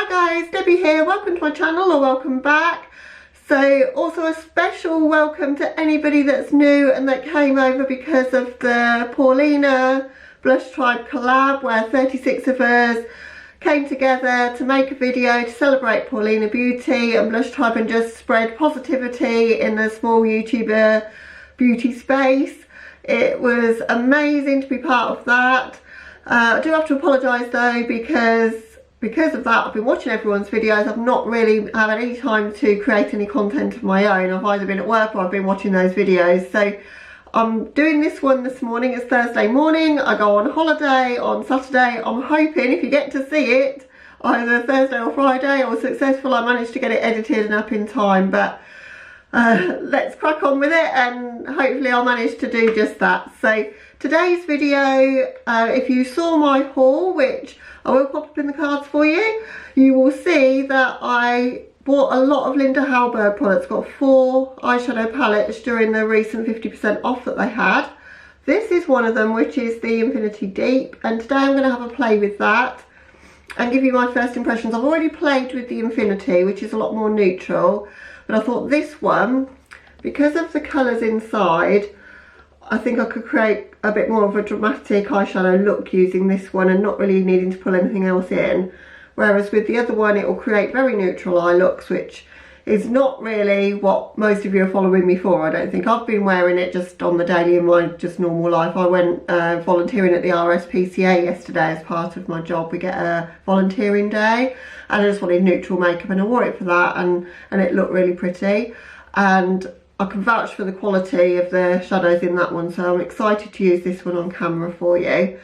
Hi guys, Debbie here. Welcome to my channel, or welcome back. So also a special welcome to anybody that's new and that came over because of the Paulina Blush Tribe collab, where 36 of us came together to make a video to celebrate Paulina Beauty and Blush Tribe and just spread positivity in the small YouTuber beauty space. It was amazing to be part of that. I do have to apologise though, because of that I've been watching everyone's videos. I've not really had any time to create any content of my own. I've either been at work or I've been watching those videos. So I'm doing this one this morning. It's Thursday morning. I go on holiday on Saturday. I'm hoping if you get to see it either Thursday or Friday or successful, I managed to get it edited and up in time. But let's crack on with it and hopefully I'll manage to do just that. So today's video, if you saw my haul, which I will pop up in the cards for you, you will see that I bought a lot of Linda Hallberg products. Got 4 eyeshadow palettes during the recent 50% off that they had. This is one of them, which is the Infinity Deep, and today I'm going to have a play with that and give you my first impressions. I've already played with the Infinity, which is a lot more neutral, but I thought this one, because of the colours inside, I think I could create a bit more of a dramatic eyeshadow look using this one and not really needing to pull anything else in. Whereas with the other one, it will create very neutral eye looks, which is not really what most of you are following me for. I don't think. I've been wearing it just on the daily in my just normal life. I went volunteering at the RSPCA yesterday as part of my job. We get a volunteering day, and I just wanted neutral makeup and I wore it for that, and it looked really pretty. And I can vouch for the quality of the shadows in that one, so I'm excited to use this one on camera for you.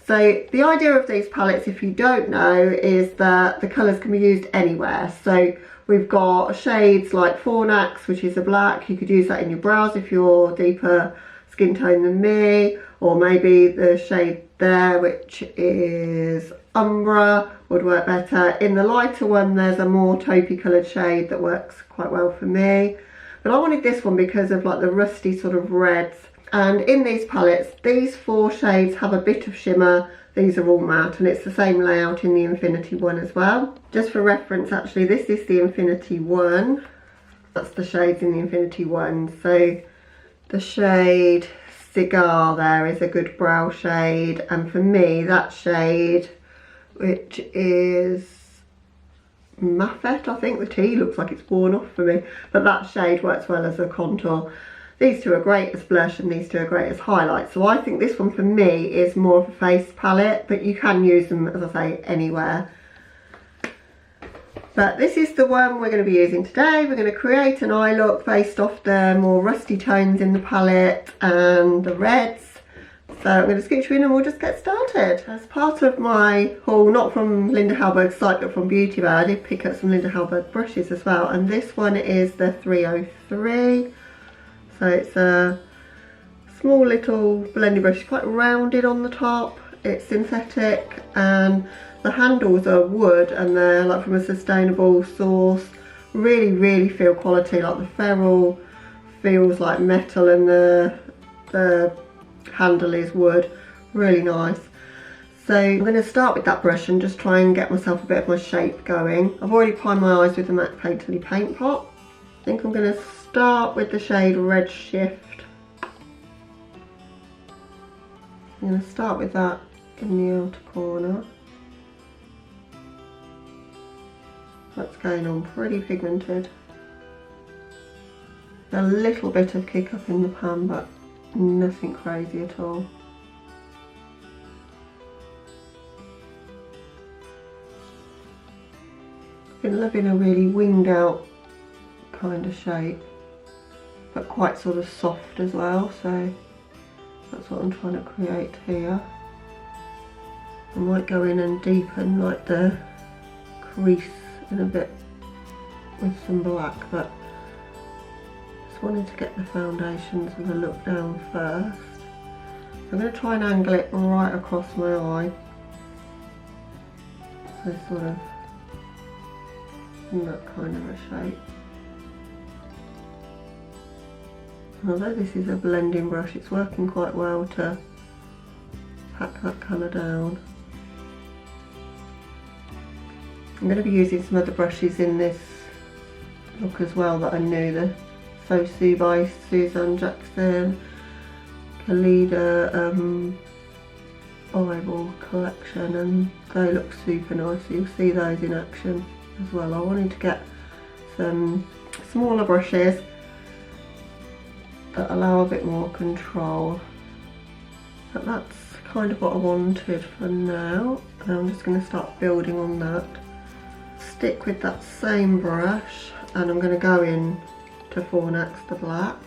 So the idea of these palettes, if you don't know, is that the colours can be used anywhere. So we've got shades like Fornax, which is a black. You could use that in your brows if you're deeper skin tone than me, or maybe the shade there, which is Umbra, would work better. In the lighter one, there's a more taupey coloured shade that works quite well for me. But I wanted this one because of like the rusty sort of reds. And in these palettes, these 4 shades have a bit of shimmer. These are all matte, and it's the same layout in the Infinity one as well. Just for reference, actually, this is the Infinity one. That's the shades in the Infinity one. So the shade Cigar there is a good brow shade. And for me, that shade, which is Maffet, I think the T looks like it's worn off for me, but that shade works well as a contour. These two are great as blush and these two are great as highlight. So I think this one for me is more of a face palette, but you can use them, as I say, anywhere. But this is the one we're going to be using today. We're going to create an eye look based off the more rusty tones in the palette and the reds. So I'm going to scooch you in and we'll just get started. As part of my haul, not from Linda Hallberg's site but from Beauty Bar, I did pick up some Linda Hallberg brushes as well, and this one is the 303. So it's a small little blending brush, quite rounded on the top. It's synthetic and the handles are wood and they're like from a sustainable source. Really feel quality, like the ferrule feels like metal and the handle is wood. Really nice. So I'm going to start with that brush and just try and get myself a bit of my shape going. I've already primed my eyes with the MAC Painterly paint pot. I think I'm going to start with the shade Red Shift. I'm going to start with that in the outer corner. That's going on pretty pigmented. A little bit of kick up in the pan, but nothing crazy at all. Been loving a really winged out kind of shape, but quite sort of soft as well, so that's what I'm trying to create here. I might go in and deepen like the crease in a bit with some black, but just wanted to get the foundations of the look down first. I'm going to try and angle it right across my eye, so sort of in that kind of a shape. Although this is a blending brush, it's working quite well to pack that colour down. I'm going to be using some other brushes in this look as well that I knew, the Sosu by Suzanne Jackson, Kalida Bible collection, and they look super nice. You'll see those in action as well. I wanted to get some smaller brushes that allow a bit more control, but that's kind of what I wanted for now. And I'm just going to start building on that. Stick with that same brush, and I'm going to go in to Fornax the black.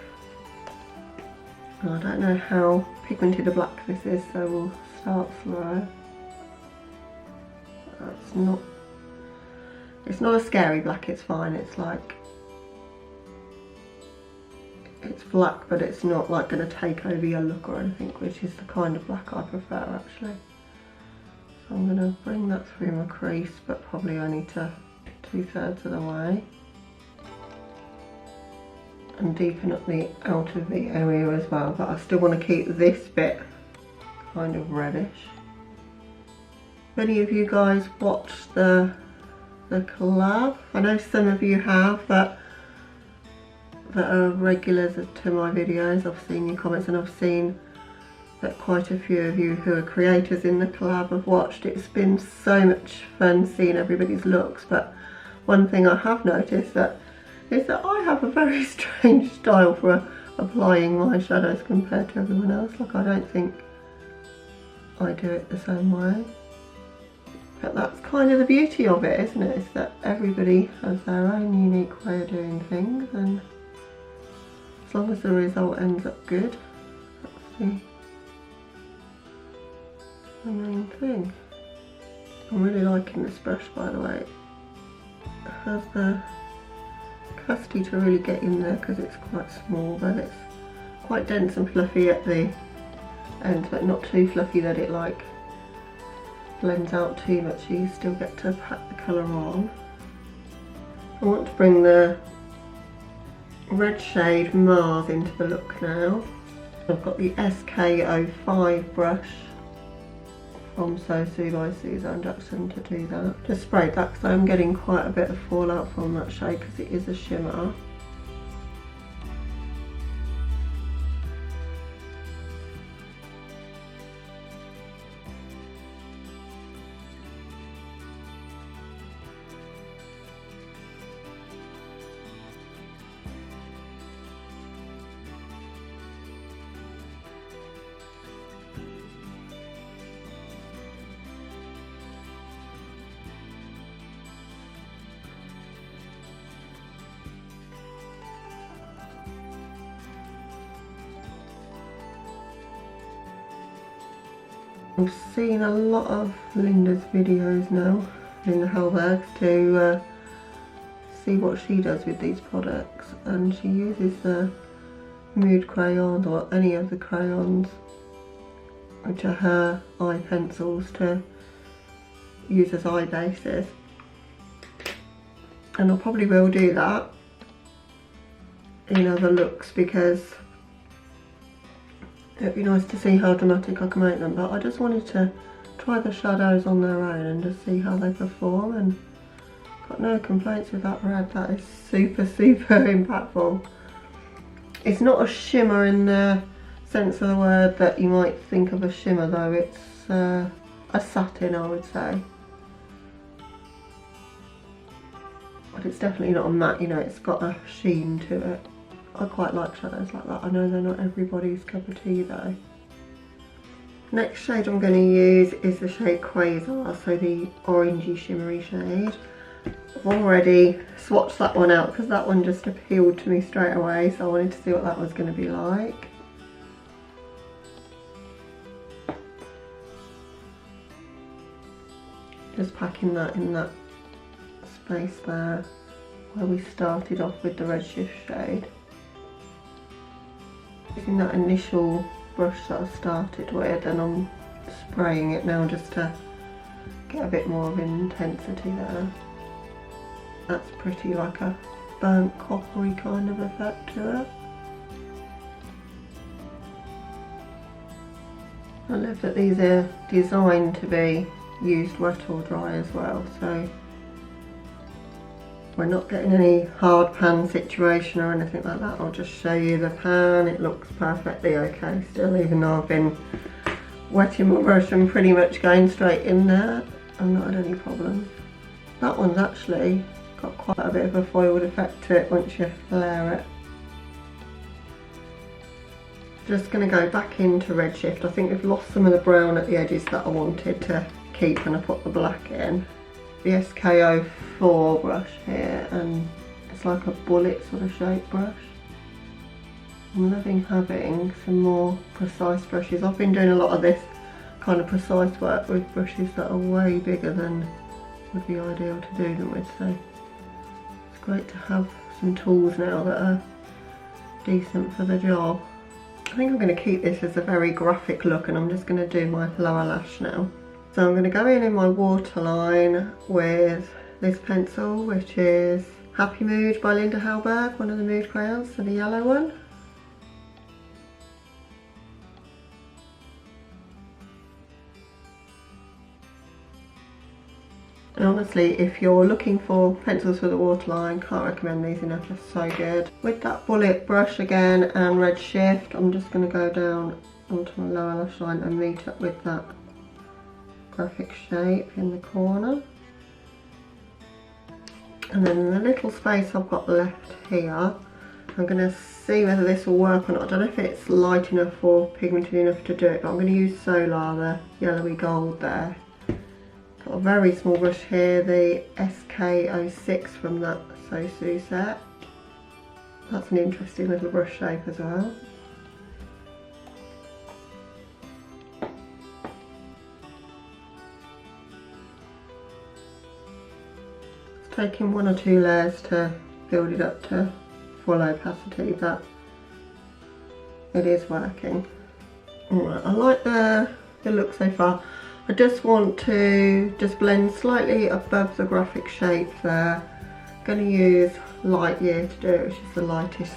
I don't know how pigmented a black this is, so we'll start slow. It's not a scary black, it's fine. It's like, it's black, but it's not like going to take over your look or anything, which is the kind of black I prefer actually. So I'm going to bring that through my crease, but probably only to 2/3 of the way, and deepen up the outer V area as well, but I still want to keep this bit kind of reddish. If any of you guys watched the collab, I know some of you have that are regulars to my videos. I've seen your comments, and I've seen that quite a few of you who are creators in the collab have watched. It's been so much fun seeing everybody's looks, but one thing I have noticed is that I have a very strange style for applying my shadows compared to everyone else. Like, I don't think I do it the same way. But that's kind of the beauty of it, isn't it? Is that everybody has their own unique way of doing things, and as long as the result ends up good, that's the main thing. I'm really liking this brush, by the way. It has the capacity to really get in there because it's quite small, but it's quite dense and fluffy at the end, but not too fluffy that it like blends out too much. You still get to pat the colour on. I want to bring the red shade Mars into the look now. I've got the SK05 brush from Sosu by Suzanne Jackson to do that. Just sprayed that because I'm getting quite a bit of fallout from that shade because it is a shimmer. I've seen a lot of Linda's videos now, Linda Hallberg, to see what she does with these products, and she uses the mood crayons or any of the crayons which are her eye pencils to use as eye bases, and I probably will do that in other looks because it'd be nice to see how dramatic I can make them. But I just wanted to try the shadows on their own and just see how they perform, and got no complaints with that red. That is super impactful. It's not a shimmer in the sense of the word that you might think of a shimmer though. It's a satin, I would say, but it's definitely not a matte, you know, it's got a sheen to it. I quite like shadows like that. I know they're not everybody's cup of tea though. Next shade I'm going to use is the shade Quasar, so the orangey shimmery shade. I've already swatched that one out because that one just appealed to me straight away, so I wanted to see what that was going to be like. Just packing that in that space there where we started off with the Redshift shade. Using that initial brush that I started with, and I'm spraying it now just to get a bit more of intensity there. That's pretty like a burnt coppery kind of effect to it. I love that these are designed to be used wet or dry as well, so we're not getting any hard pan situation or anything like that. I'll just show you the pan. It looks perfectly okay still, even though I've been wetting my brush and pretty much going straight in there. I've not had any problems. That one's actually got quite a bit of a foiled effect to it once you flare it. Just going to go back into Redshift. I think we've lost some of the brown at the edges that I wanted to keep when I put the black in. The SK04 brush here, and it's like a bullet sort of shape brush. I'm loving having some more precise brushes. I've been doing a lot of this kind of precise work with brushes that are way bigger than would be ideal to do them with, so it's great to have some tools now that are decent for the job. I think I'm going to keep this as a very graphic look, and I'm just going to do my lower lash now. So I'm going to go in my waterline with this pencil, which is Happy Mood by Linda Hallberg, one of the mood crayons, so the yellow one. And honestly, if you're looking for pencils for the waterline, can't recommend these enough, they're so good. With that bullet brush again and Redshift, I'm just going to go down onto my lower lash line and meet up with that graphic shape in the corner. And then in the little space I've got left here, I'm going to see whether this will work or not. I don't know if it's light enough or pigmented enough to do it, but I'm going to use Solar, the yellowy gold there. Got a very small brush here, the SK06 from that Sosu set. That's an interesting little brush shape as well. It's taking 1 or 2 layers to build it up to full opacity, but it is working. Alright, I like the look so far. I just want to just blend slightly above the graphic shape there. I'm going to use Light Year to do it, which is the lightest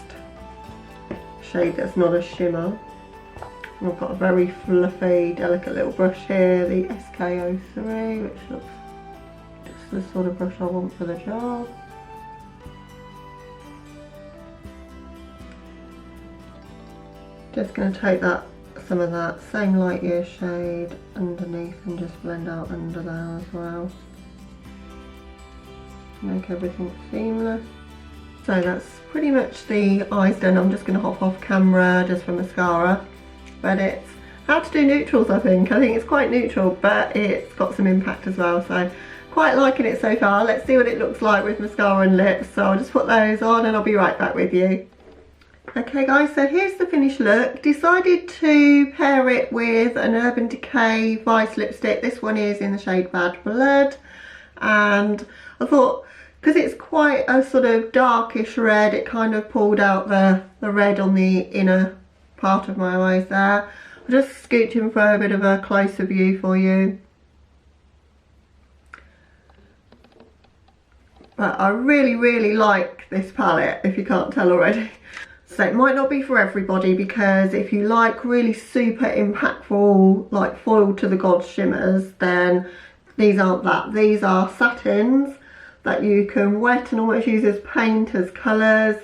shade that's not a shimmer. And I've got a very fluffy, delicate little brush here, the SK03, which looks just the sort of brush I want for the job. Just going to take some of that same Light Year shade underneath and just blend out under there as well. Make everything seamless. So that's pretty much the eyes done. I'm just going to hop off camera just for mascara. But it's how to do neutrals, I think. I think it's quite neutral, but it's got some impact as well. So quite liking it so far. Let's see what it looks like with mascara and lips. So I'll just put those on and I'll be right back with you. Okay guys, so here's the finished look. Decided to pair it with an Urban Decay Vice lipstick. This one is in the shade Bad Blood, and I thought because it's quite a sort of darkish red, it kind of pulled out the red on the inner part of my eyes there. I'll just scooch in for a bit of a closer view for you. But I really like this palette, if you can't tell already. So it might not be for everybody, because if you like really super impactful, like foil to the gods shimmers, then these aren't that. These are satins that you can wet and almost use as paint, as colours.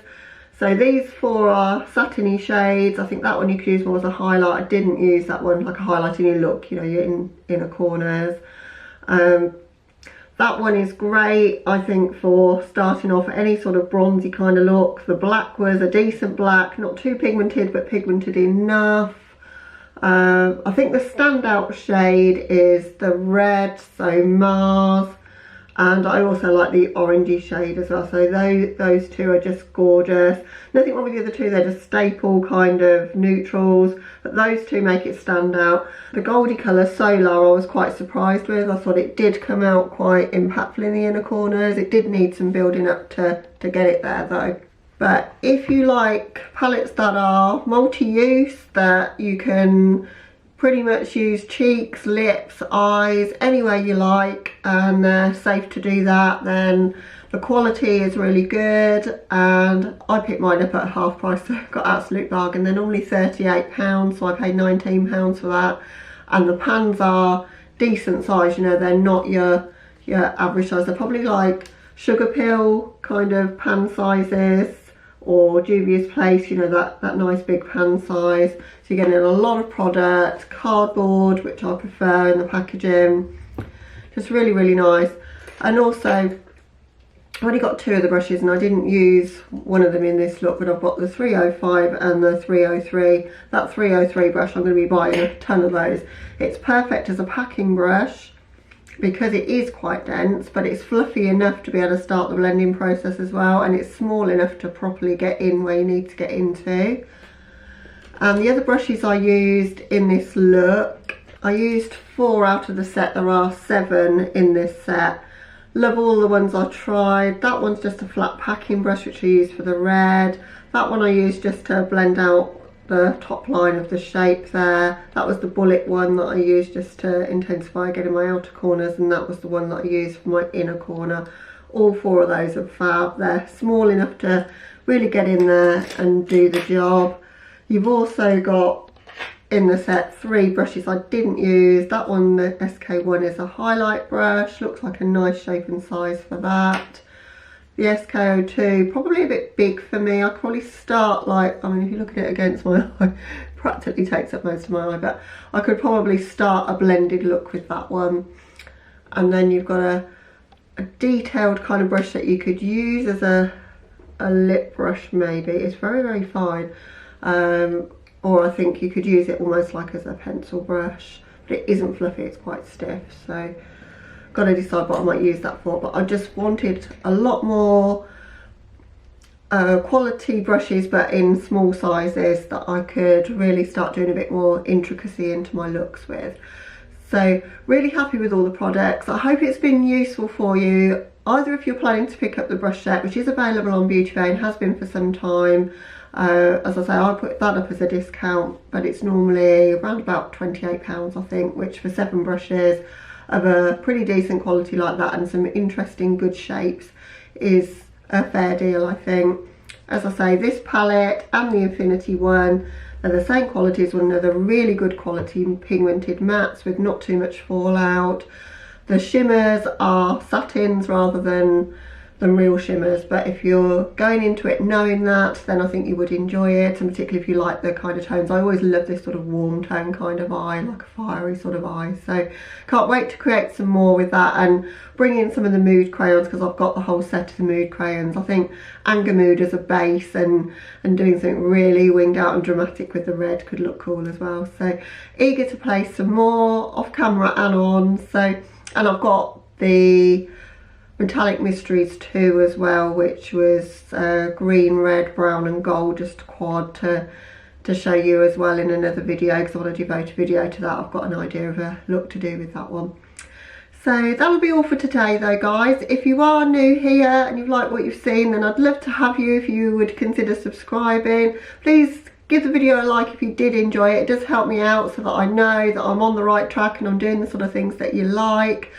So these 4 are satiny shades. I think that one you could use more as a highlight. I didn't use that one like a highlight in your look, you know, your inner corners. That one is great, I think, for starting off any sort of bronzy kind of look. The black was a decent black, not too pigmented, but pigmented enough. I think the standout shade is the red, so Mars. And I also like the orangey shade as well. So those 2 are just gorgeous. Nothing wrong with the other 2, they're just staple kind of neutrals. But those 2 make it stand out. The goldy colour Solar I was quite surprised with. I thought it did come out quite impactful in the inner corners. It did need some building up to get it there though. But if you like palettes that are multi-use, that you can pretty much use cheeks, lips, eyes, anywhere you like, and they're safe to do that, then the quality is really good. And I picked mine up at half price, so I got absolute bargain. They're normally £38, so I paid £19 for that. And the pans are decent size, you know, they're not your average size. They're probably like sugar pill kind of pan sizes, or Juvia's Place, you know, that nice big pan size. So you're getting a lot of product, cardboard, which I prefer in the packaging. Just really, really nice. And also, I've only got 2 of the brushes and I didn't use one of them in this look, but I've got the 305 and the 303. That 303 brush, I'm going to be buying a ton of those. It's perfect as a packing brush because it is quite dense, but it's fluffy enough to be able to start the blending process as well, and it's small enough to properly get in where you need to get into. And the other brushes I used in this look, I used 4 out of the set. There are 7 in this set. Love all the ones I tried. That one's just a flat packing brush, which I used for the red. That one I used just to blend out the top line of the shape there. That was the bullet one that I used just to intensify getting my outer corners, and that was the one that I used for my inner corner. All 4 of those are fab. They're small enough to really get in there and do the job. You've also got in the set 3 brushes I didn't use. That one, the SK1, is a highlight brush. Looks like a nice shape and size for that. The SK02, probably a bit big for me. I could probably start, like, I mean, if you look at it against my eye, practically takes up most of my eye, but I could probably start a blended look with that one. And then you've got a detailed kind of brush that you could use as a lip brush maybe. It's very, very fine. Or I think you could use it almost like as a pencil brush, but it isn't fluffy, it's quite stiff, so got to decide what I might use that for. But I just wanted a lot more quality brushes, but in small sizes, that I could really start doing a bit more intricacy into my looks with. So really happy with all the products. I hope it's been useful for you, either if you're planning to pick up the brush set, which is available on Beauty Bay and has been for some time. As I say, I put that up as a discount, but it's normally around about £28 I think, which for 7 brushes of a pretty decent quality like that and some interesting good shapes is a fair deal, I think. As I say, this palette and the Infinity one, they're the same quality as one another. Really good quality pigmented mattes with not too much fallout. The shimmers are satins rather than real shimmers, but if you're going into it knowing that, then I think you would enjoy it, and particularly if you like the kind of tones. I always love this sort of warm tone kind of eye, like a fiery sort of eye, so can't wait to create some more with that and bring in some of the mood crayons, because I've got the whole set of the mood crayons. I think Anger Mood as a base and doing something really winged out and dramatic with the red could look cool as well. So eager to play some more off camera and on. So, and I've got the Metallic Mysteries 2 as well, which was green, red, brown and gold, just quad to show you as well in another video, because I want to devote a video to that. I've got an idea of a look to do with that one. So that'll be all for today though, guys. If you are new here and you've liked what you've seen, then I'd love to have you, if you would consider subscribing. Please give the video a like if you did enjoy it. It does help me out so that I know that I'm on the right track and I'm doing the sort of things that you like.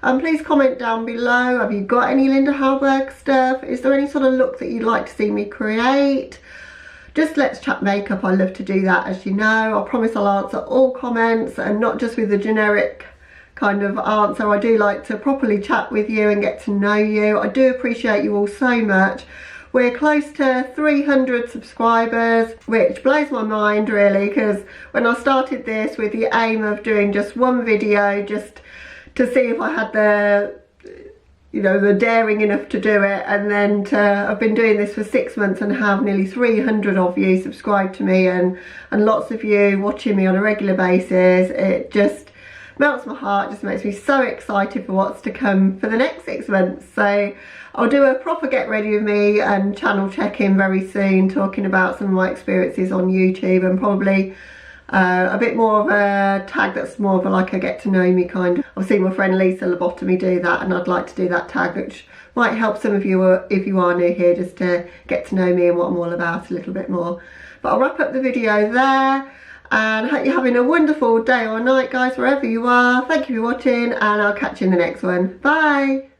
And please comment down below, have you got any Linda Hallberg stuff? Is there any sort of look that you'd like to see me create? Just let's chat makeup, I love to do that, as you know. I promise I'll answer all comments and not just with the generic kind of answer. I do like to properly chat with you and get to know you. I do appreciate you all so much. We're close to 300 subscribers, which blows my mind really, because when I started this with the aim of doing just one video, just to see if I had the, you know, the daring enough to do it, and then I've been doing this for 6 months and have nearly 300 of you subscribed to me, and lots of you watching me on a regular basis. It just melts my heart, just makes me so excited for what's to come for the next 6 months. So I'll do a proper get ready with me and channel check-in very soon, talking about some of my experiences on YouTube, and probably a bit more of a tag that's more of a, like a get to know me kind of. I've seen my friend Lisa Lobotomy do that, and I'd like to do that tag, which might help some of you if you are new here, just to get to know me and what I'm all about a little bit more. But I'll wrap up the video there, and I hope you're having a wonderful day or night, guys, wherever you are. Thank you for watching, and I'll catch you in the next one. Bye.